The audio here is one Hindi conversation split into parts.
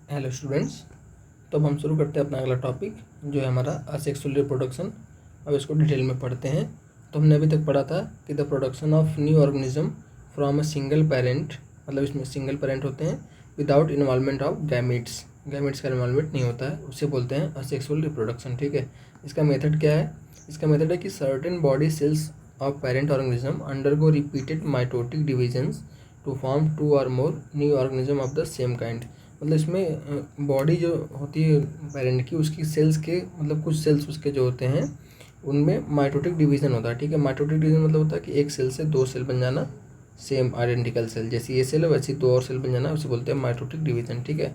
Hello students. तो अब हम शुरू करते हैं अपना अगला टॉपिक जो है हमारा असेक्सुअल रिप्रोडक्शन। अब इसको डिटेल में पढ़ते हैं। तो हमने अभी तक पढ़ा था कि the production of new organism from a single parent, मतलब इसमें सिंगल पेरेंट होते हैं without involvement of gametes, gametes का इन्वॉल्वमेंट नहीं होता है, उसे बोलते हैं असेक्सुअल रिप्रोडक्शन। ठीक है, इसका मेथड क्या है? इसका मेथड है कि certain body cells of parent organism undergo repeated mitotic divisions to form two or more new organism of the same kind. मतलब इसमें बॉडी जो होती है पेरेंट की, उसकी सेल्स के मतलब कुछ सेल्स उसके जो होते हैं उनमें माइटोटिक डिवीजन होता है। ठीक है, माइटोटिक डिवीजन मतलब होता है कि एक सेल से दो सेल बन जाना, सेम आइडेंटिकल सेल, जैसे ये सेल है वैसे दो और सेल बन जाना, उसे बोलते हैं माइटोटिक डिवीजन। ठीक है,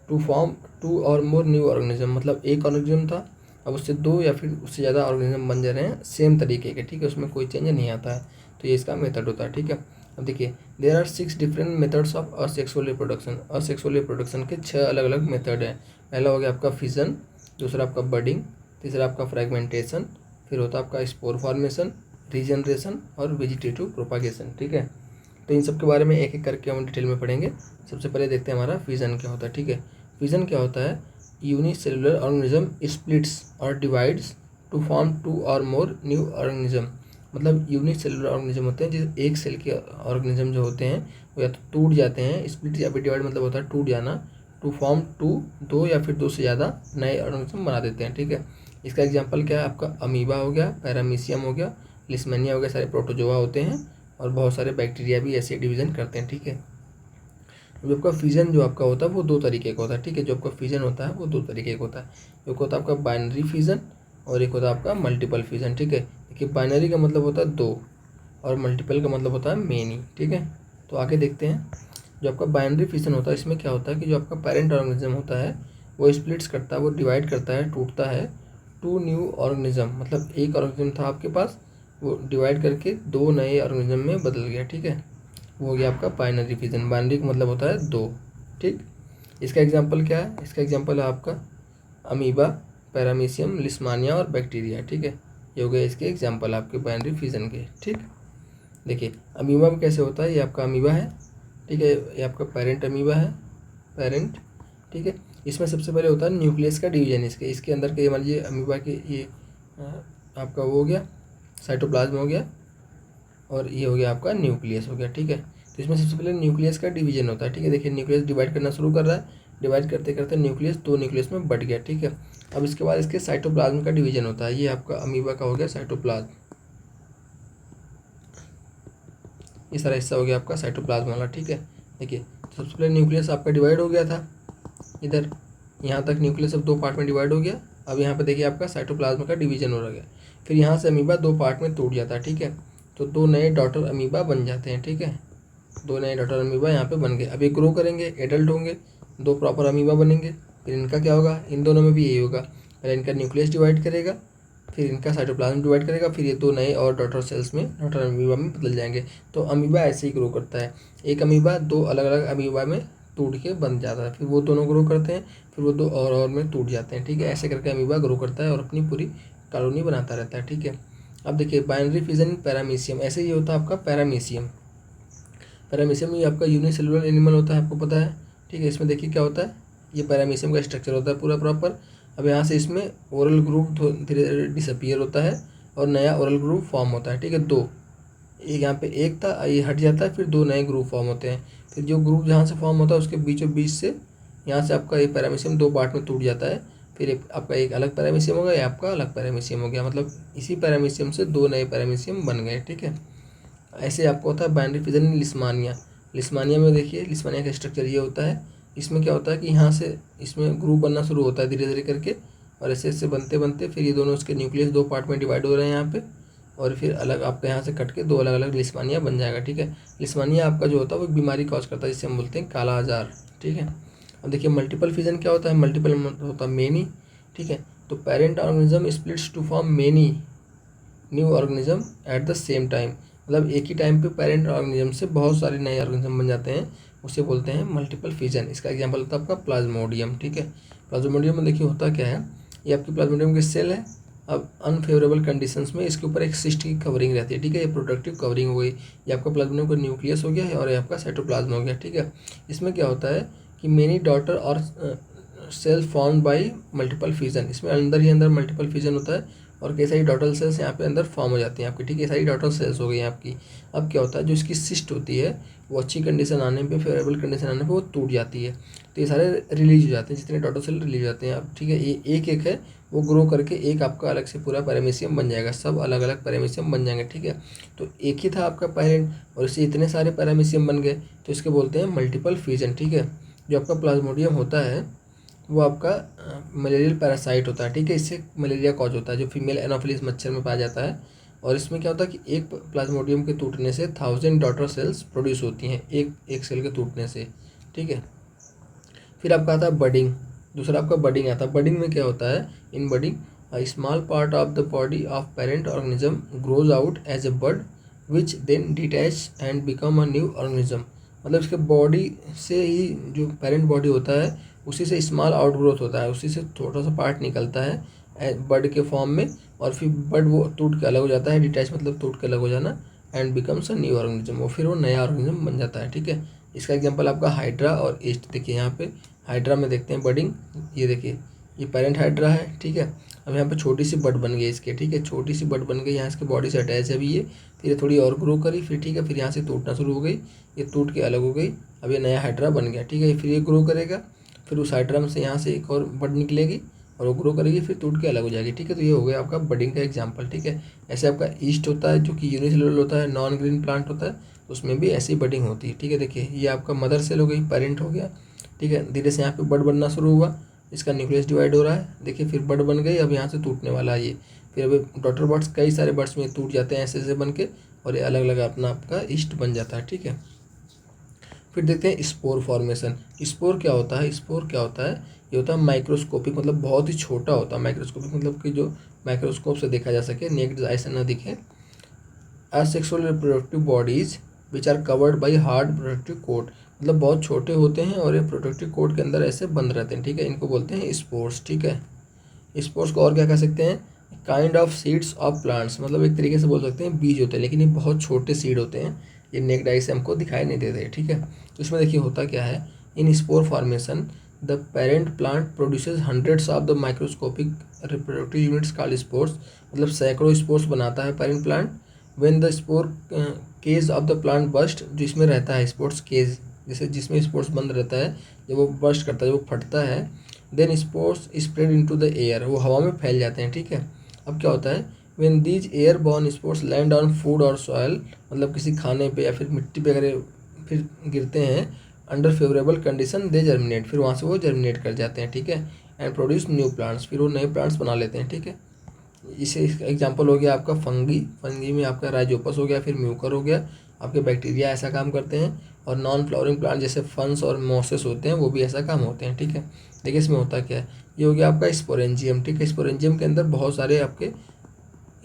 to form two or more new organism, मतलब एक ऑर्गेनिज्म था, अब उससे दो या फिर उससे ज़्यादा ऑर्गेनिज्म बन जा रहे हैं सेम तरीके के। ठीक है, उसमें कोई चेंज नहीं आता है, तो ये इसका मेथड होता है। ठीक है, अब देखिए there are 6 different methods of asexual reproduction. Asexual reproduction के 6 अलग अलग मेथड हैं। पहला हो गया आपका फिजन, दूसरा आपका बडिंग, तीसरा आपका फ्रेगमेंटेशन, फिर होता है आपका स्पोर फॉर्मेशन, रीजनरेशन और वेजिटेटिव प्रोपागेशन। ठीक है, तो इन सब के बारे में एक एक करके हम डिटेल में पढ़ेंगे। सबसे पहले देखते हैं हमारा फिजन क्या होता है। ठीक है, फिजन क्या होता है? यूनिसेलुलर ऑर्गेनिज्म स्प्लिट्स और divides to form two or more new organism. मतलब यूनिसेलुलर ऑर्गेनिज्म होते हैं जिस एक सेल के ऑर्गेनिज्म जो होते हैं वो या तो टूट जाते हैं, स्प्लिट या फिर डिवाइड मतलब होता है टूट जाना, टू फॉर्म टू, दो या फिर दो से ज़्यादा नए ऑर्गेनिज्म बना देते हैं। ठीक है, इसका एग्जांपल क्या है? आपका अमीबा हो गया, पैरामीशियम हो गया, लिस्मेनिया हो गया, सारे प्रोटोजोआ होते हैं और बहुत सारे बैक्टीरिया भी ऐसे डिवीजन करते हैं। ठीक है, जो आपका फिजन जो आपका होता है वो दो तरीके का होता है। ठीक है, जो आपका फिजन होता है वो दो तरीके का होता है। एक होता है आपका बाइनरी फिजन और एक होता है आपका मल्टीपल फिजन। ठीक है, देखिए बाइनरी का मतलब होता है दो और मल्टीपल का मतलब होता है मेनी। ठीक है, तो आगे देखते हैं। जो आपका बाइनरी फिजन होता है इसमें क्या होता है कि जो आपका पेरेंट ऑर्गेनिज्म होता है वो स्प्लिट्स करता है, वो डिवाइड करता है, टूटता है टू न्यू ऑर्गेनिज्म। मतलब एक ऑर्गेनिज्म था आपके पास, वो डिवाइड करके दो नए ऑर्गेनिज्म में बदल गया। ठीक है, वो हो गया आपका बाइनरी फिजन। बाइनरी का मतलब होता है दो। ठीक, इसका एग्जांपल क्या है? इसका एग्जांपल है आपका अमीबा, पैरामीशियम, लिस्मानिया और बैक्टीरिया। ठीक है, ये हो गए इसके एग्जांपल आपके बाइनरी फिजन के। ठीक, देखिए अमीबा में कैसे होता है? ये आपका अमीबा है। ठीक है, ये आपका पेरेंट अमीबा है, पेरेंट। ठीक है, इसमें सबसे पहले होता है न्यूक्लियस का डिवीजन। इसके अंदर के मान लीजिए अमीबा के ये आपका वो हो गया साइटोप्लाज्म हो गया और ये हो गया आपका न्यूक्लियस हो गया। ठीक है, तो इसमें सबसे पहले न्यूक्लियस का डिवीजन होता है। ठीक है, देखिए न्यूक्लियस डिवाइड करना शुरू कर रहा है, डिवाइड करते करते न्यूक्लियस दो न्यूक्लियस में बट गया। ठीक है, अब इसके बाद इसके साइटोप्लाज्म का डिवीजन होता है। ये आपका अमीबा का हो गया साइटोप्लाज्म, ये सारा हिस्सा हो गया आपका साइटोप्लाज्म वाला। ठीक है, देखिए तो सबसे पहले न्यूक्लियस आपका डिवाइड हो गया था, इधर यहाँ तक न्यूक्लियस अब दो पार्ट में डिवाइड हो गया। अब यहाँ पे देखिए आपका साइटोप्लाज्म का डिवीजन हो गया, फिर यहाँ से अमीबा दो पार्ट में टूट जाता है। ठीक है, तो दो नए डॉटर अमीबा बन जाते हैं। ठीक है, दो नए डॉटर अमीबा यहाँ पे बन गए। अब ये ग्रो करेंगे, एडल्ट होंगे, दो प्रॉपर अमीबा बनेंगे। फिर इनका क्या होगा? इन दोनों में भी यही होगा, पहले इनका न्यूक्लियस डिवाइड करेगा, फिर इनका साइटोप्लाज्म डिवाइड करेगा, फिर ये दो नए और डॉटर सेल्स में, डॉटर अमीबा में बदल जाएंगे। तो अमीबा ऐसे ही ग्रो करता है, एक अमीबा दो अलग अलग अमीबा में टूट के बन जाता है, फिर वो दोनों ग्रो करते हैं, फिर वो दो और में टूट जाते हैं। ठीक है, ऐसे करके अमीबा ग्रो करता है और अपनी पूरी कॉलोनी बनाता रहता है। ठीक है, अब देखिए बाइनरी फिजन पैरामीशियम, ऐसे ही होता है आपका पैरामीशियम। पैरामीशियम ये आपका यूनिसेलुलर एनिमल होता है, आपको पता है। ठीक है, इसमें देखिए क्या होता है, ये पैरामीशियम का स्ट्रक्चर होता है पूरा प्रॉपर। अब यहाँ से इसमें ओरल ग्रुप धीरे धीरे डिसअपियर होता है और नया ओरल ग्रुप फॉर्म होता है। ठीक है, दो, एक यहाँ पे एक था, ये हट जाता है, फिर दो नए ग्रुप फॉर्म होते हैं। फिर जो ग्रुप जहाँ से फॉर्म होता है उसके बीचों बीच से यहाँ से आपका ये पैरामीशियम दो पार्ट में टूट जाता है, फिर एक आपका एक अलग पैरामीशियम हो गया, या आपका अलग पैरामीशियम हो गया। मतलब इसी पैरामीशियम से दो नए पैरामीशियम बन गए। ठीक है, ऐसे आपको होता है बाइनरी फिजन लिस्मानिया। लिस्मानिया में देखिए लिस्मानिया का स्ट्रक्चर ये होता है, इसमें क्या होता है कि यहाँ से इसमें ग्रुप बनना शुरू होता है धीरे धीरे करके, और ऐसे ऐसे बनते बनते फिर ये दोनों उसके न्यूक्लियस दो पार्ट में डिवाइड हो रहे हैं यहाँ पे, और फिर अलग आपका यहाँ से कट के दो अलग अलग लिस्मानिया बन जाएगा। ठीक है, लिस्मानिया आपका जो होता है वो एक बीमारी कॉज करता है जिसे हम बोलते हैं काला आजार। ठीक है, अब देखिए मल्टीपल फिजन क्या होता है? मल्टीपल होता है मेनी। ठीक है, तो parent organism splits to form many new organism at the same time. मतलब एक ही टाइम पे पेरेंट ऑर्गेनिज्म से बहुत सारे नए ऑर्गेनिज्म बन जाते हैं, उसे बोलते हैं मल्टीपल फिजन। इसका एग्जांपल होता है आपका प्लाज्मोडियम। ठीक है, प्लाज्मोडियम में देखिए होता क्या है, ये आपकी प्लाज्मोडियम की सेल है। अब अनफेवरेबल कंडीशंस में इसके ऊपर एक सिस्ट की कवरिंग रहती है। ठीक है, ये प्रोटेक्टिव कवरिंग हो गई। ये आपका प्लाज्मोडियम का न्यूक्लियस हो गया है और ये आपका साइटोप्लाज्म हो गया। ठीक है, इसमें क्या होता है कि मेनी डॉटर और cells form by multiple fission, इसमें अंदर ही अंदर मल्टीपल फिजन होता है और कई सारी डॉटर सेल्स यहाँ पे अंदर फॉर्म हो जाती हैं आपकी, ठीक है, सारी डॉटर सेल्स हो गई हैं आपकी। अब क्या होता है, जो इसकी सिस्ट होती है वो अच्छी कंडीशन आने पे, फेवरेबल कंडीशन आने पे वो टूट जाती है, तो ये सारे रिलीज हो जाते हैं, जितने डॉटर सेल रिलीज हो जाते हैं अब, ठीक है। ये एक एक है वो ग्रो करके एक आपका अलग से पूरा पैरामीशियम बन जाएगा, सब अलग अलग पैरामीशियम बन जाएंगे, ठीक है। तो एक ही था आपका पेरेंट और इससे इतने सारे पैरामीशियम बन गए, तो इसके बोलते हैं मल्टीपल फ्यूजन, ठीक है। जो आपका प्लाज्मोडियम होता है वो आपका मलेरियल पैरासाइट होता है, ठीक है, इससे मलेरिया कॉज होता है, जो फीमेल एनोफिलिस मच्छर में पाया जाता है। और इसमें क्या होता है कि एक प्लाज्मोडियम के टूटने से 1000 डॉटर सेल्स प्रोड्यूस होती हैं, एक सेल के टूटने से, ठीक है। फिर आपका आता है बडिंग, दूसरा आपका बडिंग आता है। बडिंग में क्या होता है, in budding a small part of the body of parent organism grows out as a bud which then detach and become a new organism. मतलब इसके बॉडी से ही जो पेरेंट बॉडी होता है उसी से स्मॉल आउटग्रोथ होता है, उसी से छोटा सा पार्ट निकलता है बड के फॉर्म में, और फिर बड वो टूट के अलग हो जाता है, डिटैच मतलब टूट के अलग हो जाना, and becomes a new organism, वो फिर वो नया ऑर्गेनिज्म बन जाता है, ठीक है। इसका एग्जांपल आपका हाइड्रा और ईस्ट, देखिए यहाँ पे हाइड्रा में देखते हैं बडिंग, ये देखिए ये पेरेंट हाइड्रा है, ठीक है। अब यहाँ पे छोटी सी बड बन गई इसके, ठीक है, छोटी सी बड बन गई, यहाँ इसके बॉडी से अटैच है अभी ये, फिर ये थोड़ी और ग्रो करी, फिर ठीक है, फिर यहाँ से टूटना शुरू हो गई, ये टूट के अलग हो गई, अब ये नया हाइड्रा बन गया, ठीक है। फिर ये ग्रो करेगा, फिर उस हाइड्रा में से यहाँ से एक और बड निकलेगी और वो ग्रो करेगी, फिर टूट के अलग हो जाएगी, ठीक है। तो ये हो गया आपका बडिंग का एग्जाम्पल, ठीक है। ऐसे आपका ईस्ट होता है जो कि यूनिसेलुलर होता है, नॉन ग्रीन प्लांट होता है, उसमें भी ऐसी बडिंग होती है, ठीक है। देखिए ये आपका मदर सेल हो गई, पेरेंट हो गया, ठीक है, धीरे से यहाँ पे बड बनना शुरू हुआ, इसका न्यूक्लियस डिवाइड हो रहा है, देखिए फिर बड बन गई, अब यहाँ से टूटने वाला है ये, फिर अभी डॉटर बर्ड्स कई सारे बर्ड्स में टूट जाते हैं ऐसे ऐसे बन के, और ये अलग अलग अपना आपका ईस्ट बन जाता है, ठीक है। फिर देखते हैं स्पोर फॉर्मेशन। स्पोर क्या होता है, स्पोर क्या होता है, ये होता है माइक्रोस्कोपिक, मतलब बहुत ही छोटा होता है, माइक्रोस्कोपिक मतलब कि जो माइक्रोस्कोप से देखा जा सके, नेक्ड आई से न दिखे। Asexual reproductive bodies which are covered by hard protective coat, मतलब बहुत छोटे होते हैं और ये प्रोटेक्टिव कोट के अंदर ऐसे बंद रहते हैं, ठीक है, इनको बोलते हैं स्पोर्स, ठीक है। स्पोर्स को और क्या कह सकते हैं, kind of seeds of plants, मतलब एक तरीके से बोल सकते हैं बीज होते हैं, लेकिन ये बहुत छोटे सीड होते हैं, ये नेक्ड आई से हमको दिखाई नहीं देते, ठीक है। तो इसमें देखिए होता क्या है, in spore formation the parent plant produces hundreds of the microscopic reproductive units called spores, मतलब सैकड़ों स्पोर्स बनाता है parent plant. When the spore case of the plant burst, जिसमें रहता है स्पोर्स केज, जैसे जिसमें स्पोर्स बंद रहता है, जब वो बस्ट करता है, जब वो फटता है, then spores spread into the air, वो हवा में फैल जाते हैं, ठीक है। अब क्या होता है, when these air born spores land on food और सॉयल, मतलब किसी खाने पे या फिर मिट्टी पे अगर फिर गिरते हैं, अंडर फेवरेबल कंडीशन दे जर्मिनेट, फिर वहाँ से वो जर्मिनेट कर जाते हैं, ठीक है, एंड प्रोड्यूस न्यू प्लांट्स, फिर वो नए प्लांट्स बना लेते हैं, ठीक है। इसे एग्जांपल हो गया आपका फंगी, फंगी में आपका राइजोपस हो गया, फिर म्यूकर हो गया, आपके बैक्टीरिया ऐसा काम करते हैं, और नॉन फ्लावरिंग प्लांट जैसे फंस और मॉसेस होते हैं वो भी ऐसा काम होते हैं, ठीक है। देखिए इसमें होता क्या है, ये हो गया आपका स्पोरेंजियम, ठीक है, स्पोरेंजियम के अंदर बहुत सारे आपके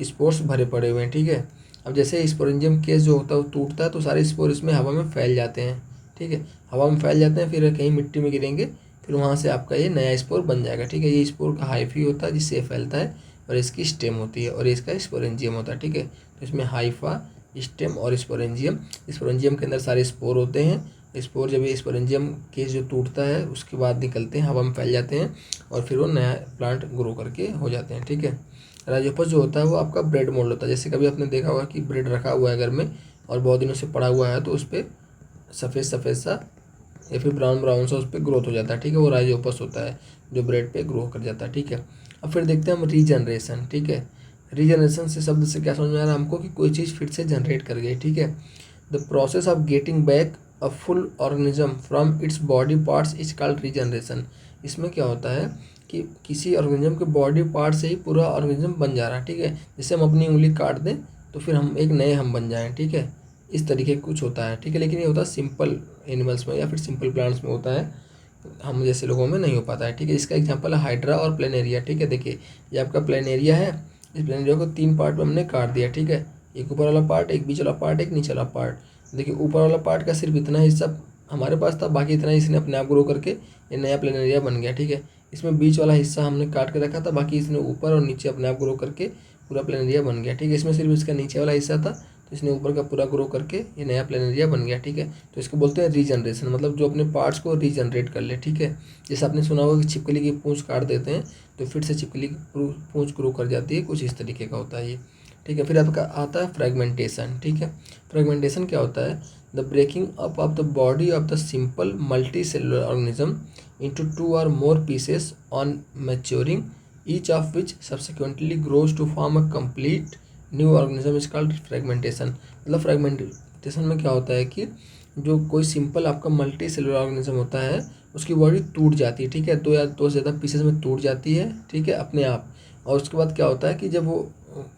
स्पोर्स भरे पड़े हुए हैं, ठीक है। अब जैसे स्पोरेंजियम केस जो होता है वो टूटता है तो सारे स्पोर इसमें हवा में फैल जाते हैं, ठीक है, हवा में फैल जाते हैं, फिर कहीं मिट्टी में गिरेंगे, फिर वहाँ से आपका ये नया स्पोर बन जाएगा, ठीक है। ये स्पोर का हाइफी होता है जिससे फैलता है, और इसकी स्टेम होती है, और इसका स्पोरेंजियम होता है, ठीक है। तो इसमें हाइफा, स्टेम और स्पोरेंजियम, स्पोरेंजियम के अंदर सारे स्पोर होते हैं, स्पोर जब ये स्पोरेंजियम केस जो टूटता है उसके बाद निकलते हैं, हवा में फैल जाते हैं, और फिर वो नया प्लांट ग्रो करके हो जाते हैं, ठीक है। राइजोपस जो होता है वो आपका ब्रेड मोल्ड होता है, जैसे कभी आपने देखा होगा कि ब्रेड रखा हुआ है घर में और बहुत दिनों से पड़ा हुआ है, तो उस पर सफ़ेद सफ़ेद सा या फिर ब्राउन ब्राउन सा उस पर ग्रोथ हो जाता है, ठीक है, वो राइजोपस होता है जो ब्रेड पे ग्रो कर जाता है, ठीक है। अब फिर देखते हैं हम रीजनरेशन, ठीक है। रीजनरेशन से शब्द से क्या समझ में आ रहा है हमको, कि कोई चीज़ फिर से जनरेट कर गई, ठीक है। The process of getting back a full organism from its body parts is called regeneration. इसमें क्या होता है कि किसी ऑर्गेनिज्म के बॉडी पार्ट से ही पूरा ऑर्गेनिज्म बन जा रहा है, ठीक है। जैसे हम अपनी उंगली काट दें तो फिर हम एक नए हम बन जाएं, ठीक है, इस तरीके कुछ होता है, ठीक है। लेकिन ये होता है सिंपल एनिमल्स में या फिर सिंपल प्लांट्स में होता है, हम जैसे लोगों में नहीं हो पाता है, ठीक है। इसका एग्जांपल है हाइड्रा और प्लेनेरिया, ठीक है। देखिए ये आपका प्लेनेरिया है, इस प्लेनेरिया को 3 पार्ट में हमने काट दिया, ठीक है, एक ऊपर वाला पार्ट, एक बीच वाला पार्ट, एक नीचे वाला पार्ट। देखिए ऊपर वाला पार्ट का सिर्फ इतना हिस्सा हमारे पास था, बाकी इतना इसने अपने आप ग्रो करके ये नया प्लेनेरिया बन गया, ठीक है। इसमें बीच वाला हिस्सा हमने काट के रखा था, बाकी इसने ऊपर और नीचे अपने आप ग्रो करके पूरा प्लेनेरिया बन गया, ठीक है। इसमें सिर्फ इसका नीचे वाला हिस्सा था, तो इसने ऊपर का पूरा ग्रो करके ये नया प्लेनेरिया बन गया, ठीक है। तो इसको बोलते हैं रीजनरेशन, मतलब जो अपने पार्ट्स को रीजनरेट कर ले, ठीक है। जैसे आपने सुना होगा कि छिपकली की पूंछ काट देते हैं तो फिर से छिपकली की पूंछ ग्रो कर जाती है, कुछ इस तरीके का होता है ये, ठीक है। फिर आपका आता है फ्रेगमेंटेशन, ठीक है। फ्रेगमेंटेशन क्या होता है? The breaking up of the body of the simple multi cellular organism into two or more pieces on maturing, each of which subsequently grows to form a complete new organism is called fragmentation। मतलब फ्रेगमेंटेशन में क्या होता है कि जो कोई सिंपल आपका मल्टी सेलुलर ऑर्गेनिज्म होता है उसकी बॉडी टूट जाती है, ठीक है, दो या दो से ज़्यादा पीसेस में टूट जाती है, ठीक है, अपने आप। और उसके बाद क्या होता है कि जब वो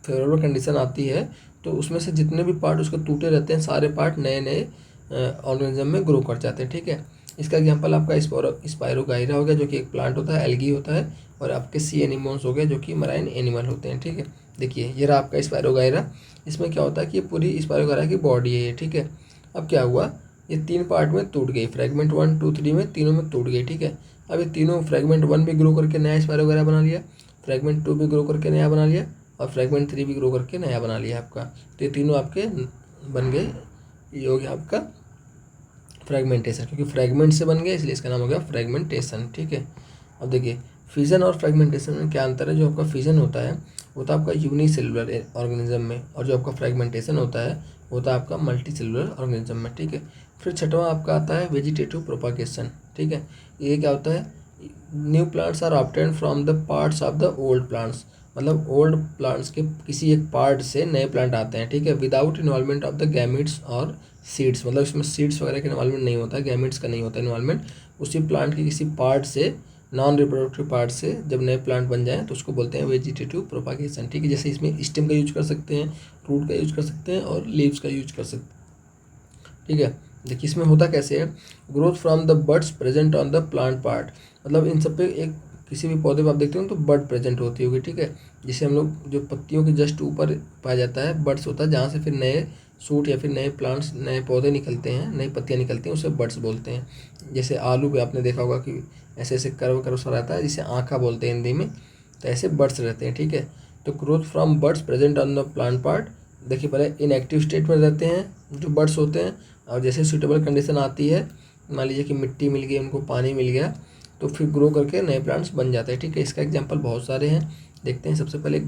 फेवरेबल कंडीशन आती है तो उसमें से जितने भी पार्ट उसके टूटे रहते हैं सारे पार्ट नए नए ऑर्गेनिज्म में ग्रो कर जाते हैं, ठीक है। इसका एग्जांपल आपका स्पायरोगाइरा हो गया जो कि एक प्लांट होता है, एल्गी होता है, और आपके सी एनिमोन्स हो गए जो कि मराइन एनिमल होते हैं, ठीक है। देखिए ये रहा आपका स्पायरोगाइरा। इसमें क्या होता है कि ये पूरी स्पायरोगाइरा की बॉडी है ये, ठीक है। अब क्या हुआ, ये 3 पार्ट में टूट गई, फ्रेगमेंट 1, 2, 3 में तीनों में टूट गई, ठीक है। अब ये तीनों फ्रेगमेंट 1 भी ग्रो करके नया स्पायरोगाइरा बना लिया, फ्रेगमेंट 2 भी ग्रो करके नया बना लिया, और फ्रेगमेंट 3 भी ग्रो करके नया बना लिया आपका। तो ये तीनों आपके बन गए, ये हो गया आपका फ्रेगमेंटेशन, क्योंकि फ्रेगमेंट से बन गया इसलिए इसका नाम हो गया फ्रेगमेंटेशन, ठीक है। अब देखिए फिजन और फ्रेगमेंटेशन में क्या अंतर है। जो आपका फिजन होता है वो होता है आपका यूनिसेलुलर ऑर्गेनिज्म में, और जो आपका फ्रेगमेंटेशन होता है वो होता है आपका मल्टी सेलुलर ऑर्गेनिज्म में, ठीक है। फिर छठवां आपका आता है वेजिटेटिव प्रोपागेशन, ठीक है। ये क्या होता है, new plants are obtained from the parts of the old plants, मतलब ओल्ड प्लांट्स के किसी एक पार्ट से नए प्लांट आते हैं, ठीक है, without involvement of the gametes और सीड्स, मतलब इसमें सीड्स वगैरह का इन्वॉल्वमेंट नहीं होता है, गैमेट्स का नहीं होता इन्वॉल्वमेंट। उसी प्लांट के किसी पार्ट से, नॉन रिप्रोडक्टिव पार्ट से जब नए प्लांट बन जाएं तो उसको बोलते हैं वेजिटेटिव प्रोपागेशन, ठीक है। जैसे इसमें स्टेम का यूज कर सकते हैं, रूट का यूज कर सकते हैं, और लीव्स का यूज कर सकते हैं, ठीक है। देखिए इसमें होता कैसे है, growth from the buds present on the plant part, मतलब इन सब पे एक किसी भी पौधे पर आप देखते हो तो बड प्रेजेंट होती होगी, ठीक है। जिसे हम लोग जो पत्तियों के जस्ट ऊपर पाया जाता है बड्स होता है, जहाँ से फिर नए सूट या फिर नए प्लांट्स, नए पौधे निकलते हैं, नई पत्तियाँ निकलती हैं, उसे बड्स बोलते हैं। जैसे आलू पे आपने देखा होगा कि ऐसे ऐसे कर्व सा रहता है जिसे आँखा बोलते हैं हिंदी में, तो ऐसे बड्स रहते हैं, ठीक है। तो growth from buds present on the plant part, देखिए पहले इनएक्टिव स्टेट में रहते हैं जो बड्स होते हैं, और जैसे सूटेबल कंडीशन आती है, मान लीजिए कि मिट्टी मिल गई, उनको पानी मिल गया, तो फिर ग्रो करके नए प्लांट्स बन जाते हैं, ठीक है। इसका एग्जांपल बहुत सारे हैं, देखते हैं। सबसे पहले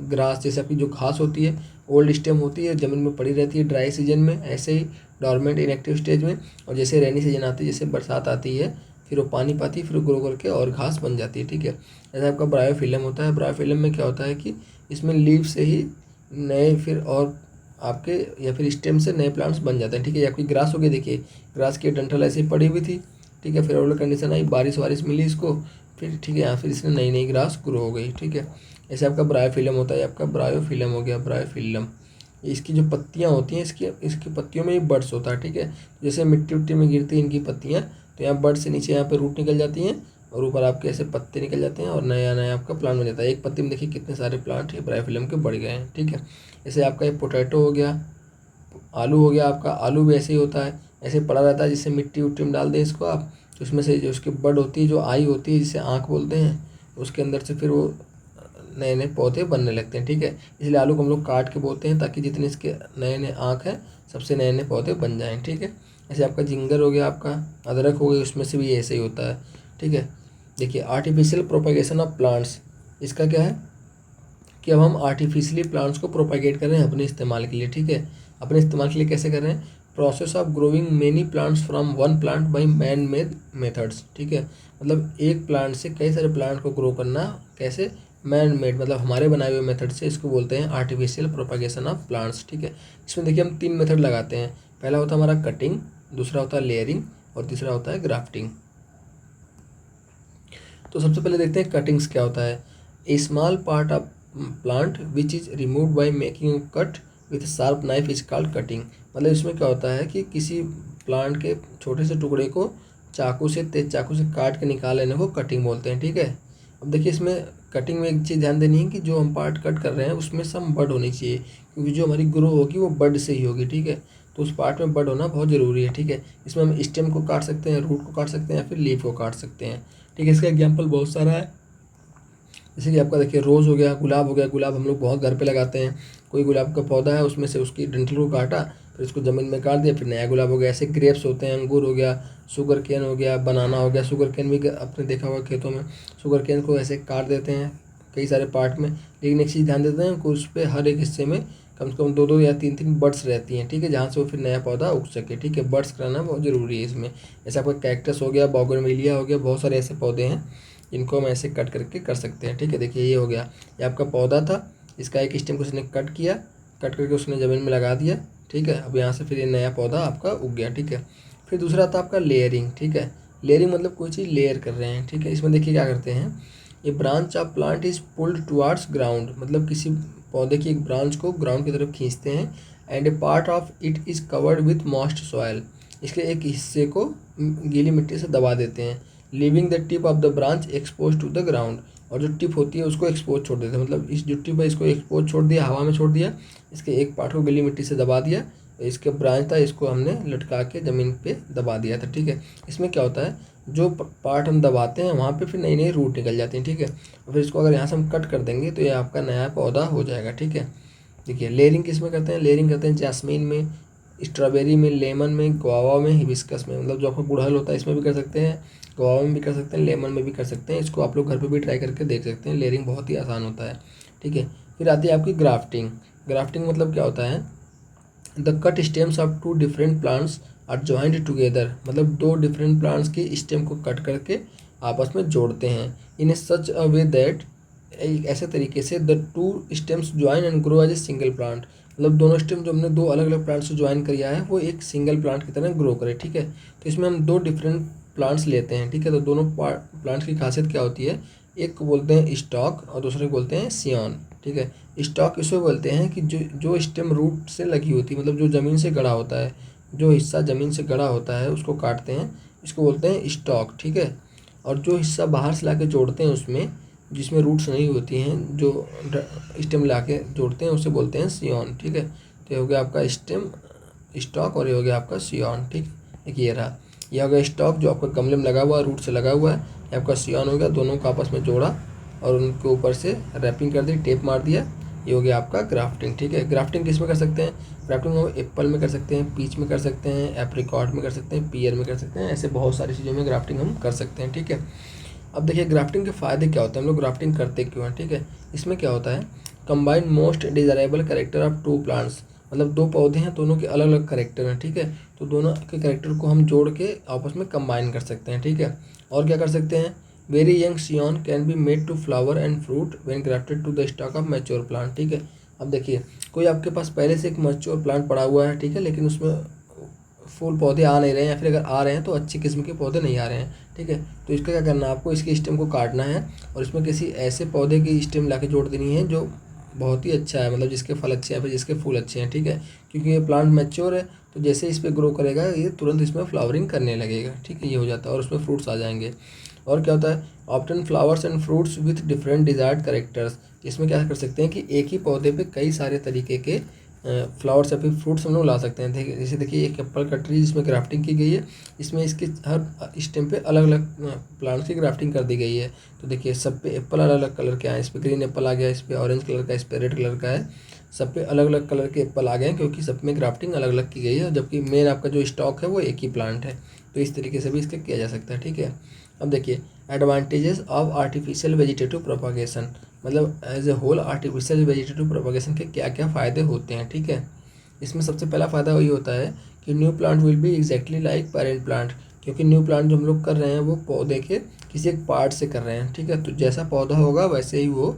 ग्रास, जैसे आपकी जो घास होती है ओल्ड स्टेम होती है, ज़मीन में पड़ी रहती है ड्राई सीजन में, ऐसे ही डॉर्मेंट इनएक्टिव स्टेज में, और जैसे रेनी सीजन आती है, जैसे बरसात आती है, फिर वो पानी पाती है, फिर ग्रो करके और घास बन जाती है, ठीक है। जैसे आपका ब्रायोफिलम होता है, ब्रायोफिलम में क्या होता है कि इसमें लीव से ही नए फिर और आपके या फिर स्टेम से नए प्लांट्स बन जाते हैं, ठीक है। या कोई ग्रास हो गई, देखिए ग्रास की डंठल ऐसे ही पड़ी हुई थी, ठीक है, फिर और कंडीशन आई, बारिश वारिश मिली इसको, फिर ठीक है यहाँ फिर इसने नई नई ग्रास ग्रो हो गई, ठीक है। ऐसे आपका ब्रायोफिलम होता है, आपका ब्रायोफिलम हो गया, ब्रायोफिलम। इसकी जो पत्तियाँ होती हैं इसकी पत्तियों में ही बड्स होता है, ठीक है। जैसे मिट्टी उट्टी में गिरती हैं इनकी पत्तियाँ, तो यहाँ बड से नीचे यहाँ पे रूट निकल जाती हैं, और ऊपर आपके ऐसे पत्ते निकल जाते हैं, और नया नया आपका प्लांट बन जाता है। एक पत्ती में देखिए कितने सारे प्लांट है ब्रायोफिलम के बढ़ गए हैं, ठीक है। जैसे आपका ये पोटैटो हो गया, आलू हो गया, आपका आलू भी ऐसे ही होता है, ऐसे पड़ा रहता है, जिससे मिट्टी उट्टी में डाल दें इसको आप, तो उसमें से जो उसकी बड होती है, जो आई होती है, जिसे आँख बोलते हैं, उसके अंदर से फिर वो नए नए पौधे बनने लगते हैं, ठीक है। इसलिए आलू को हम लोग काट के बोते हैं, ताकि जितने इसके नए नए आँख हैं सबसे नए नए पौधे बन जाएँ, ठीक है। ऐसे आपका जिंगर हो गया, आपका अदरक हो गई, उसमें से भी ऐसे ही होता है, ठीक है। देखिए आर्टिफिशियल प्रोपागेशन ऑफ प्लांट्स, इसका क्या है कि अब हम आर्टिफिशियली प्लांट्स को प्रोपागेट कर रहे हैं अपने इस्तेमाल के लिए, ठीक है। अपने इस्तेमाल के लिए कैसे कर रहे हैं, process of growing many plants from one plant by man made methods, ठीक है। मतलब एक प्लांट से कई सारे प्लांट को ग्रो करना कैसे, मैन मेड, मतलब हमारे बनाए हुए मेथड से, इसको बोलते हैं आर्टिफिशियल प्रोपागेशन ऑफ प्लांट्स, ठीक है। इसमें देखिए हम 3 मेथड लगाते हैं। पहला होता है हमारा कटिंग, दूसरा होता है लेयरिंग, और तीसरा होता है ग्राफ्टिंग। तो सबसे पहले देखते हैं कटिंग्स क्या होता है। A small part of plant which is remove by making cut with sharp knife is called cutting. मतलब इसमें क्या होता है कि किसी प्लांट के छोटे से टुकड़े को चाकू से, तेज चाकू से काट के निकाल लेने को कटिंग बोलते हैं, ठीक है। अब देखिए इसमें कटिंग में एक चीज़ ध्यान देनी है कि जो हम पार्ट कट कर रहे हैं उसमें सम बड होनी चाहिए, क्योंकि जो हमारी ग्रो होगी वो बड से ही होगी, ठीक है। तो उस पार्ट में बड होना बहुत ज़रूरी है, ठीक है। इसमें हम स्टेम को काट सकते हैं, रूट को काट सकते हैं, या फिर लीफ को काट सकते हैं, ठीक है। इसका एग्जाम्पल बहुत सारा है, जैसे कि आपका देखिए रोज़ हो गया, गुलाब हम लोग बहुत घर पे लगाते हैं। कोई गुलाब का पौधा है, उसमें से उसकी डंठल को काटा, फिर उसको ज़मीन में काट दिया, फिर नया गुलाब हो गया। ऐसे ग्रेप्स होते हैं, अंगूर हो गया, शुगर केन हो गया, बनाना हो गया। शुगर केन भी आपने देखा होगा खेतों में, शुगर केन को ऐसे काट देते हैं कई सारे पार्ट में, लेकिन एक चीज़ ध्यान देते हैं कि उस पर हर एक हिस्से में कम से कम 2-2 या 3-3 बड्स रहती हैं, ठीक है, जहाँ से वो फिर नया पौधा उग सके, ठीक है। बड्स कराना बहुत ज़रूरी है इसमें। जैसे आपका कैक्टस हो गया, बोगनविलिया हो गया, बहुत सारे ऐसे पौधे हैं जिनको हम ऐसे कट करके कर सकते हैं, ठीक है। देखिए ये हो गया, ये आपका पौधा था, इसका एक स्टेम को उसने कट किया, कट करके उसने ज़मीन में लगा दिया, ठीक है। अब यहाँ से फिर ये नया पौधा आपका उग गया, ठीक है। फिर दूसरा था आपका लेयरिंग, ठीक है। लेयरिंग मतलब कोई चीज़ लेयर कर रहे हैं, ठीक है। इसमें देखिए क्या करते हैं, ये branch of plant is pulled towards ground, मतलब किसी पौधे की एक ब्रांच को ग्राउंड की तरफ खींचते हैं। And A part of it is covered with moist soil, इसके एक हिस्से को गीली मिट्टी से दबा देते हैं। Leaving the tip of the branch expose to the ground, और जो टिप होती है उसको एक्सपोज छोड़ देते हैं, मतलब इस जो टिप है इसको एक्सपोज छोड़ दिया, हवा में छोड़ दिया, इसके एक पार्ट को गीली मिट्टी से दबा दिया, इसके ब्रांच था इसको हमने लटका के ज़मीन पे दबा दिया था, ठीक है। इसमें क्या होता है, जो पार्ट हम दबाते हैं वहाँ पे फिर नई नई रूट निकल जाती हैं, ठीक है। और फिर इसको अगर यहाँ से हम कट कर देंगे तो ये आपका नया पौधा हो जाएगा, ठीक है। देखिए लेयरिंग किस में करते हैं, लेयरिंग करते हैं जैस्मीन में, स्ट्रॉबेरी में, लेमन में, गुआवा में, हिबिस्कस में, मतलब जो आपका गुड़हल होता है इसमें भी कर सकते हैं, गुआवा में भी कर सकते हैं, लेमन में भी कर सकते हैं। इसको आप लोग घर पे भी ट्राई करके देख सकते हैं, लेयरिंग बहुत ही आसान होता है, ठीक है। फिर आती है आपकी ग्राफ्टिंग। ग्राफ्टिंग मतलब क्या होता है, the cut stems of 2 different plants are joined together, मतलब 2 डिफरेंट प्लांट्स के स्टेम को कट करके आपस में जोड़ते हैं। इन सच अ वे दैट, एक ऐसे तरीके से the 2 stems join and grow as a single plant, मतलब दोनों स्टेम जो हमने 2 अलग अलग प्लांट से ज्वाइन किया है वो एक सिंगल प्लांट की तरह ग्रो करे, ठीक है। तो इसमें हम 2 डिफरेंट प्लांट्स लेते हैं, ठीक है। तो दोनों प्लांट्स की खासियत क्या होती है, एक को बोलते हैं स्टॉक और दूसरे को बोलते हैं सियॉन, ठीक है। स्टॉक इसको बोलते हैं कि जो स्टेम रूट से लगी होती है, मतलब जो ज़मीन से गड़ा होता है, जो हिस्सा ज़मीन से गड़ा होता है उसको काटते हैं, इसको बोलते हैं स्टॉक, ठीक है। और जो हिस्सा बाहर से ला के जोड़ते हैं उसमें, जिसमें रूट्स नहीं होती हैं, जो स्टेम ला के जोड़ते हैं उसे बोलते हैं सियॉन, ठीक है। तो ये हो गया आपका स्टेम स्टॉक और ये हो गया आपका सियॉन, ठीक। एक ये रहा, ये हो गया स्टॉक जो आपका गमले में लगा हुआ है, रूट से लगा हुआ है, ये आपका सियॉन हो गया, दोनों को आपस में जोड़ा और उनके ऊपर से रैपिंग कर दी, टेप मार दिया, ये हो गया आपका ग्राफ्टिंग, ठीक है। ग्राफ्टिंग किस में कर सकते हैं, ग्राफ्टिंग हम एप्पल में कर सकते हैं, पीच में कर सकते हैं, एप्रिकॉट में कर सकते हैं, पियर में कर सकते हैं, ऐसे बहुत सारी चीज़ों में ग्राफ्टिंग हम कर सकते हैं, ठीक है। अब देखिए ग्राफ्टिंग के फ़ायदे क्या होते हैं, हम लोग ग्राफ्टिंग करते क्यों हैं, ठीक है। इसमें क्या होता है, combine most desirable character of 2 plants, मतलब 2 पौधे हैं, दोनों के अलग अलग कैरेक्टर हैं, ठीक है। तो दोनों के कैरेक्टर को हम जोड़ के आपस में कंबाइन कर सकते हैं, ठीक है। और क्या कर सकते हैं, very young scion can be made to flower and fruit when grafted to the stock of mature plant, ठीक है। अब देखिए कोई आपके पास पहले से एक मैच्योर प्लांट पड़ा हुआ है, ठीक है, लेकिन उसमें फूल पौधे आ नहीं रहे हैं, या फिर अगर आ रहे हैं तो अच्छी किस्म के पौधे नहीं आ रहे हैं, ठीक है। तो इसका क्या करना है, आपको इसके स्टेम को काटना है और इसमें किसी ऐसे पौधे की स्टेम ला के जोड़ देनी है जो बहुत ही अच्छा है, मतलब जिसके फल अच्छे हैं, फिर जिसके फूल अच्छे हैं, ठीक है। क्योंकि ये प्लांट मैच्योर है, तो जैसे इस पर ग्रो करेगा ये तुरंत इसमें फ्लावरिंग करने लगेगा, ठीक है, ये हो जाता है और उसमें फ्रूट्स आ जाएंगे। और क्या होता है, obtain flowers and fruits with different desired characters, इसमें क्या कर सकते हैं कि एक ही पौधे पे कई सारे तरीके के फ्लावर्स या फिर फ्रूट्स हम लोग ला सकते हैं। देखिए जैसे देखिए एक एप्पल का ट्री जिसमें ग्राफ्टिंग की गई है, इसमें इसके हर स्टेम पे अलग अलग प्लांट्स की ग्राफ्टिंग कर दी गई है। तो देखिए सब पे एप्पल अलग अलग कलर के आए, इस पर ग्रीन एप्पल आ गया, इस पर ऑरेंज कलर का, इस पर रेड कलर का है, सब पे अलग अलग कलर के एप्पल आ गए हैं क्योंकि सब में ग्राफ्टिंग अलग अलग की गई है, जबकि मेन आपका जो स्टॉक है वो एक ही प्लांट है। तो इस तरीके से भी इसका किया जा सकता है, ठीक है। अब देखिए advantages of artificial vegetative propagation, मतलब as a whole artificial vegetative propagation के क्या क्या फ़ायदे होते हैं, ठीक है। इसमें सबसे पहला फ़ायदा वही होता है कि new plant will be exactly like parent plant, क्योंकि न्यू प्लांट जो हम लोग कर रहे हैं वो पौधे के किसी एक पार्ट से कर रहे हैं, ठीक है। तो जैसा पौधा होगा वैसे ही वो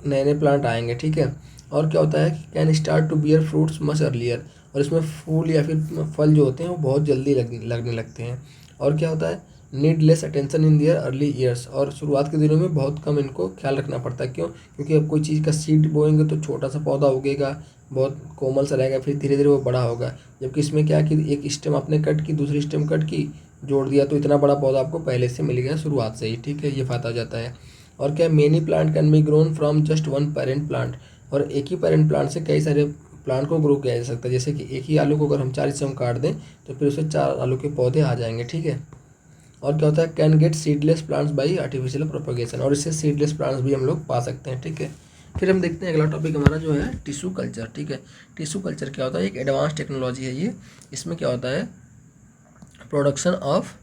नए नए प्लांट आएंगे, ठीक है। और क्या होता है कि can start to bear fruits much earlier, और इसमें फूल या फिर फल जो होते हैं वो बहुत जल्दी लगने लगते हैं। और क्या होता है, need less attention in their early years, और शुरुआत के दिनों में बहुत कम इनको ख्याल रखना पड़ता है, क्यों, क्योंकि अब कोई चीज़ का सीड बोएंगे तो छोटा सा पौधा उगेगा, बहुत कोमल सा रहेगा, फिर धीरे धीरे वो बड़ा होगा। जबकि इसमें क्या कि एक स्टेम आपने कट की, दूसरी स्टेम कट की, जोड़ दिया तो इतना बड़ा पौधा आपको पहले से मिल गया शुरुआत से ही, ठीक है, ये फ़ायदा हो जाता है। और क्या, many plant can be grown from just one parent plant, और एक ही पेरेंट प्लांट से कई सारे प्लांट को ग्रो किया जा सकता है। जैसे कि एक ही आलू को अगर हम 4 हिस्से में काट दें तो फिर उससे 4 आलू के पौधे आ जाएंगे, ठीक है। और क्या होता है, can get seedless plants by artificial propagation, और इससे सीडलेस प्लांट्स भी हम लोग पा सकते हैं, ठीक है। फिर हम देखते हैं अगला टॉपिक हमारा जो है टिश्यू कल्चर, ठीक है। टिश्यू कल्चर क्या होता है, एक एडवांस टेक्नोलॉजी है ये। इसमें क्या होता है, production of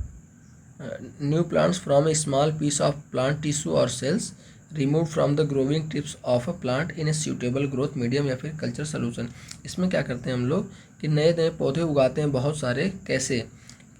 new plants from a small piece of plant tissue or cells remove from the growing tips of a plant in a suitable growth medium या फिर कल्चर सोल्यूशन। इसमें क्या करते हैं हम लोग कि नए नए पौधे उगाते हैं बहुत सारे। कैसे,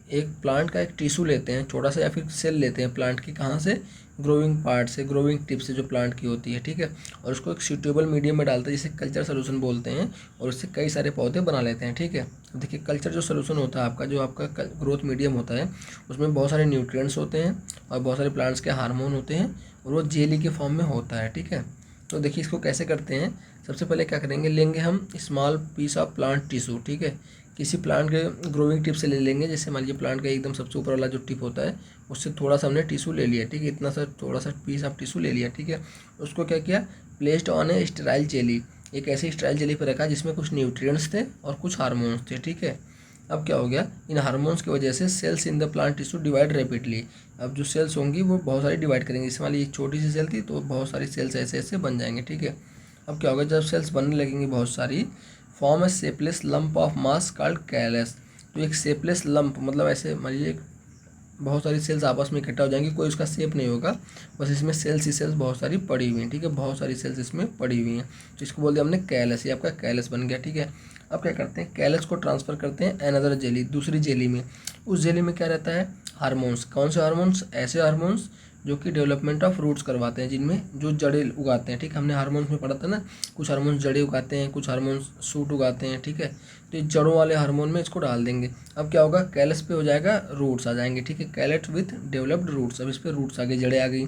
एक प्लांट का एक टिश्यू लेते हैं छोटा सा या फिर सेल लेते हैं प्लांट की, कहाँ से, ग्रोइंग पार्ट से, ग्रोइंग टिप से जो प्लांट की होती है, ठीक है। और उसको एक सूटेबल मीडियम में डालते हैं जिसे कल्चर सोल्यूशन बोलते हैं, और उससे कई सारे पौधे बना लेते हैं, ठीक है। देखिए कल्चर जो सोल्यूशन होता है आपका, जो आपका ग्रोथ मीडियम होता है, उसमें बहुत सारे न्यूट्रिएंट्स होते हैं और बहुत सारे प्लांट्स के हार्मोन होते हैं, और वो जेली के फॉर्म में होता है, ठीक है। तो देखिए इसको कैसे करते हैं, सबसे पहले क्या करेंगे, लेंगे हम small piece of plant tissue, ठीक है। किसी प्लांट के ग्रोइंग टिप से ले लेंगे, जैसे मान लीजिए प्लांट का एकदम सबसे ऊपर वाला जो टिप होता है उससे थोड़ा सा हमने टिश्यू ले लिया, ठीक है। इतना सा थोड़ा सा पीस ऑफ टिश्यू ले लिया, ठीक है। उसको क्या किया, placed on A sterile jelly, एक ऐसी स्टेराइल जेली पर रखा जिसमें कुछ न्यूट्रिएंट्स थे और कुछ हार्मोन्स थे, ठीक है। अब क्या हो गया, इन हार्मोन्स की वजह से cells in the plant tissue divide rapidly. अब जो सेल्स होंगी वो बहुत सारी डिवाइड करेंगे, जैसे मान लीजिए छोटी सी सेल थी तो बहुत सारी सेल्स ऐसे ऐसे बन जाएंगे, ठीक है। अब क्या होगा, जब सेल्स बनने लगेंगी बहुत सारी, form A shapeless lump of mass called callus. तो एक शेपलेस लंप मतलब ऐसे मान लीजिए बहुत सारी सेल्स आपस में इकट्ठा हो जाएंगी, कोई उसका शेप नहीं होगा, बस इसमें सेल्स ही सेल्स बहुत सारी पड़ी हुई हैं, ठीक है। बहुत सारी सेल्स इसमें पड़ी हुई हैं, तो इसको बोल दिया हमने कैलस, ये आपका कैलस बन गया, ठीक है। अब क्या करते हैं, कैलस को ट्रांसफ़र करते हैं अनदर जेली, दूसरी जेली में। उस जेली में क्या रहता है, हार्मोन्स। कौन से हार्मोन्स, ऐसे हार्मोन्स जो कि डेवलपमेंट ऑफ रूट्स करवाते हैं, जिनमें जो जड़ें उगाते हैं, ठीक है। हमने हार्मोन्स में पढ़ा था ना, कुछ हार्मोन्स जड़ें उगाते हैं, कुछ हार्मोन्स सूट उगाते हैं, ठीक है। तो ये जड़ों वाले हार्मोन में इसको डाल देंगे। अब क्या होगा, कैलस पे हो जाएगा रूट्स आ जाएंगे, ठीक है। कैलेट विथ डेवलप्ड रूट्स, अब इस पर रूट्स आ गई, जड़ें आ गई।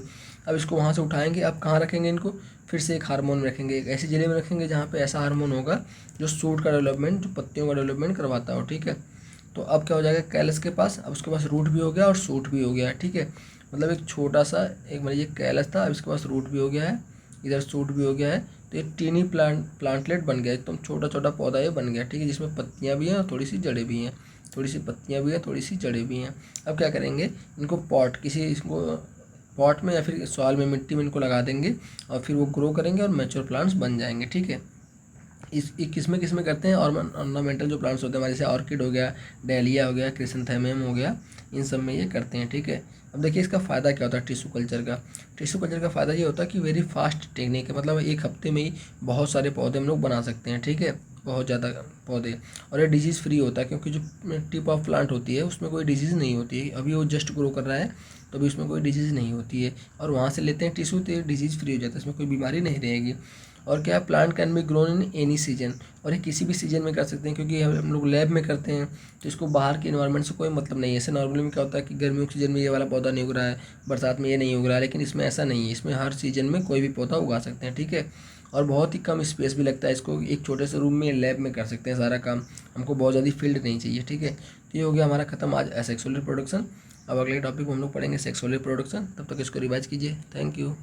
अब इसको वहाँ से उठाएंगे, अब कहाँ रखेंगे इनको, फिर से एक हार्मोन में रखेंगे, एक ऐसी जेली में रखेंगे जहाँ पे ऐसा हार्मोन होगा जो सूट का डेवलपमेंट, जो पत्तियों का डेवलपमेंट करवाता हो, ठीक है। तो अब क्या हो जाएगा, कैलस के पास, अब उसके पास रूट भी हो गया और सूट भी हो गया, ठीक है। मतलब एक छोटा सा, एक मान लीजिए कैलस था, अब इसके पास रूट भी हो गया है, इधर सूट भी हो गया है, तो एक टीनी प्लांटलेट बन गया, एकदम छोटा छोटा पौधा ये बन गया, ठीक है, जिसमें पत्तियाँ भी हैं और थोड़ी सी जड़ें भी हैं, थोड़ी सी पत्तियाँ भी हैं, थोड़ी सी जड़ें भी हैं। अब क्या करेंगे, इनको इसको पॉट में या फिर सॉइल में, मिट्टी में इनको लगा देंगे, और फिर वो ग्रो करेंगे और मैच्योर प्लांट्स बन जाएंगे, ठीक है। किसमें करते हैं, ऑर्नामेंटल जो प्लांट्स होते हैं हमारे, जैसे ऑर्किड हो गया, डेलिया हो गया, क्रिसेंथेमम हो गया, इन सब में ये करते हैं, ठीक है। अब देखिए इसका फ़ायदा क्या होता है टिश्यू कल्चर का। टिश्यू कल्चर का फ़ायदा ये होता है कि वेरी फास्ट टेक्निक है, मतलब एक हफ्ते में ही बहुत सारे पौधे हम लोग बना सकते हैं, ठीक है, बहुत ज़्यादा पौधे। और ये डिजीज़ फ्री होता है, क्योंकि जो टिप ऑफ प्लांट होती है उसमें कोई डिजीज़ नहीं होती है, अभी वो जस्ट ग्रो कर रहा है तो अभी उसमें कोई डिजीज़ नहीं होती है, और वहाँ से लेते हैं टिश्यू तो ये डिजीज़ फ्री हो जाता है, इसमें कोई बीमारी नहीं रहेगी। और क्या, plant can be grown in any season, और ये किसी भी सीजन में कर सकते हैं, क्योंकि हम लोग लैब में करते हैं तो इसको बाहर के इन्वायरमेंट से कोई मतलब नहीं है। ऐसे नॉर्मली में क्या होता है कि गर्मियों के सीजन में ये वाला पौधा नहीं उग रहा है, बरसात में ये नहीं उग रहा है, लेकिन इसमें ऐसा नहीं है, इसमें हर सीजन में कोई भी पौधा उगा सकते हैं, ठीक है। और बहुत ही कम स्पेस भी लगता है, इसको एक छोटे से रूम में लैब में कर सकते हैं सारा काम, हमको बहुत ज़्यादा फील्ड नहीं चाहिए, ठीक है। तो ये हो गया हमारा खत्म आज एसेक्सुअल रिप्रोडक्शन। अब अगले टॉपिक में हम लोग पढ़ेंगे सेक्सुअल रिप्रोडक्शन, तब तक इसको रिवाइज कीजिए। Thank you.